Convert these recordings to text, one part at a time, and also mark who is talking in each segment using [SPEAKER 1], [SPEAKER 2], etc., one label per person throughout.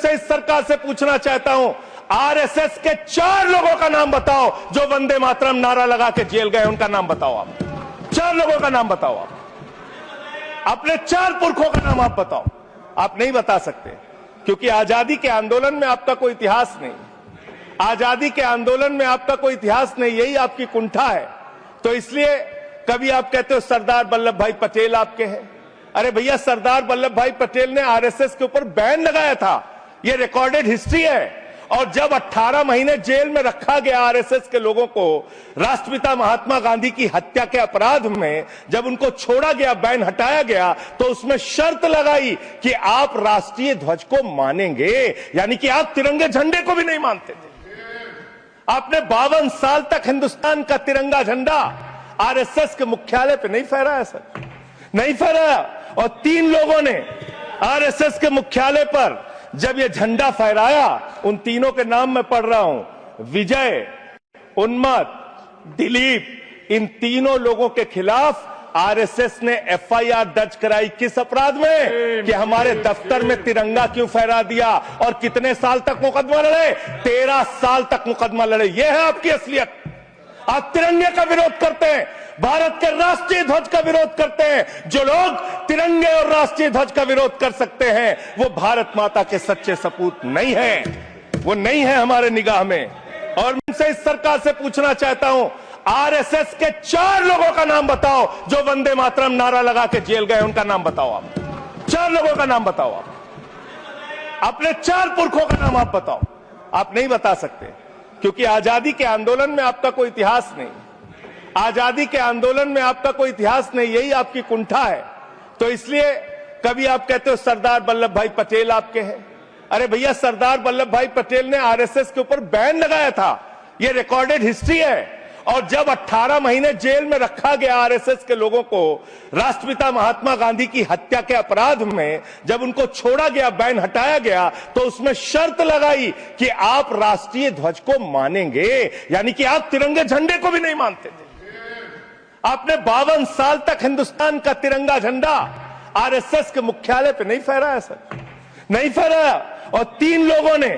[SPEAKER 1] से इस सरकार से पूछना चाहता हूं, आरएसएस के 4 लोगों का नाम बताओ जो वंदे मातरम नारा लगा के जेल गए। उनका नाम बताओ आप। 4 लोगों का नाम बताओ आप। अपने 4 पुरखों का नाम आप बताओ। आप नहीं बता सकते क्योंकि आजादी के आंदोलन में आपका कोई इतिहास नहीं। आजादी के आंदोलन में आपका कोई इतिहास नहीं, यही आपकी कुंठा है। तो इसलिए कभी आप कहते हो सरदार वल्लभ भाई पटेल आपके हैं। अरे भैया, सरदार वल्लभ भाई पटेल ने आरएसएस के ऊपर बैन लगाया था, यह रिकॉर्डेड हिस्ट्री है। और जब 18 महीने जेल में रखा गया आरएसएस के लोगों को राष्ट्रपिता महात्मा गांधी की हत्या के अपराध में, जब उनको छोड़ा गया, बैन हटाया गया, तो उसमें शर्त लगाई कि आप राष्ट्रीय ध्वज को मानेंगे, यानी कि आप तिरंगे झंडे को भी नहीं मानते थे। आपने 52 साल तक हिंदुस्तान का तिरंगा झंडा आरएसएस के मुख्यालय पे नहीं फहराया सर, नहीं फहराया। और 3 लोगों ने आरएसएस के मुख्यालय पर जब ये झंडा फहराया, उन तीनों के नाम मैं पढ़ रहा हूं, विजय, उन्मत, दिलीप, इन तीनों लोगों के खिलाफ आरएसएस ने एफआईआर दर्ज कराई। किस अपराध में? कि हमारे दफ्तर में तिरंगा क्यों फहरा दिया। और कितने साल तक मुकदमा लड़े? 13 साल तक मुकदमा लड़े। यह है आपकी असलियत। आप तिरंगे का विरोध करते हैं, भारत के राष्ट्रीय ध्वज का विरोध करते हैं। जो लोग तिरंगे और राष्ट्रीय ध्वज का विरोध कर सकते हैं, वो भारत माता के सच्चे सपूत नहीं है, वो नहीं है हमारे निगाह में। और मैं इस सरकार से पूछना चाहता हूं, आरएसएस के 4 लोगों का नाम बताओ जो वंदे मातरम नारा लगा के जेल गए। उनका नाम बताओ आप। 4 लोगों का नाम बताओ आप। अपने 4 पुरखों का नाम आप बताओ। आप नहीं बता सकते क्योंकि आजादी के आंदोलन में आपका कोई इतिहास नहीं। आजादी के आंदोलन में आपका कोई इतिहास नहीं, यही आपकी कुंठा है। तो इसलिए कभी आप कहते हो सरदार वल्लभ भाई पटेल आपके हैं। अरे भैया, सरदार वल्लभ भाई पटेल ने आरएसएस के ऊपर बैन लगाया था, यह रिकॉर्डेड हिस्ट्री है। और जब 18 महीने जेल में रखा गया आरएसएस के लोगों को राष्ट्रपिता महात्मा गांधी की हत्या के अपराध में, जब उनको छोड़ा गया, बैन हटाया गया, तो उसमें शर्त लगाई कि आप राष्ट्रीय ध्वज को मानेंगे, यानी कि आप तिरंगे झंडे को भी नहीं मानते थे। आपने 52 साल तक हिंदुस्तान का तिरंगा झंडा आरएसएस के मुख्यालय पे नहीं फहराया सर, नहीं फहराया। और 3 लोगों ने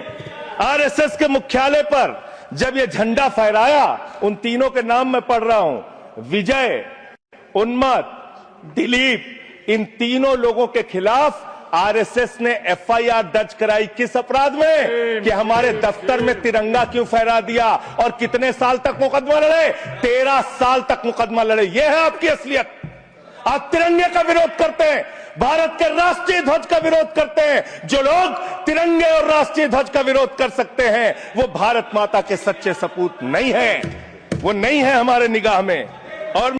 [SPEAKER 1] आरएसएस के मुख्यालय पर जब ये झंडा फहराया, उन तीनों के नाम मैं पढ़ रहा हूं, विजय, उन्मत, दिलीप, इन तीनों लोगों के खिलाफ आरएसएस ने एफआईआर दर्ज कराई। किस अपराध में? कि हमारे दफ्तर में तिरंगा क्यों फहरा दिया। और कितने साल तक मुकदमा लड़े? 13 साल तक मुकदमा लड़े। यह है आपकी असलियत। आप तिरंगे का विरोध करते हैं, भारत के राष्ट्रीय ध्वज का विरोध करते हैं। जो लोग तिरंगे और राष्ट्रीय ध्वज का विरोध कर सकते हैं, वो भारत माता के सच्चे सपूत नहीं है, वो नहीं है हमारे निगाह में। और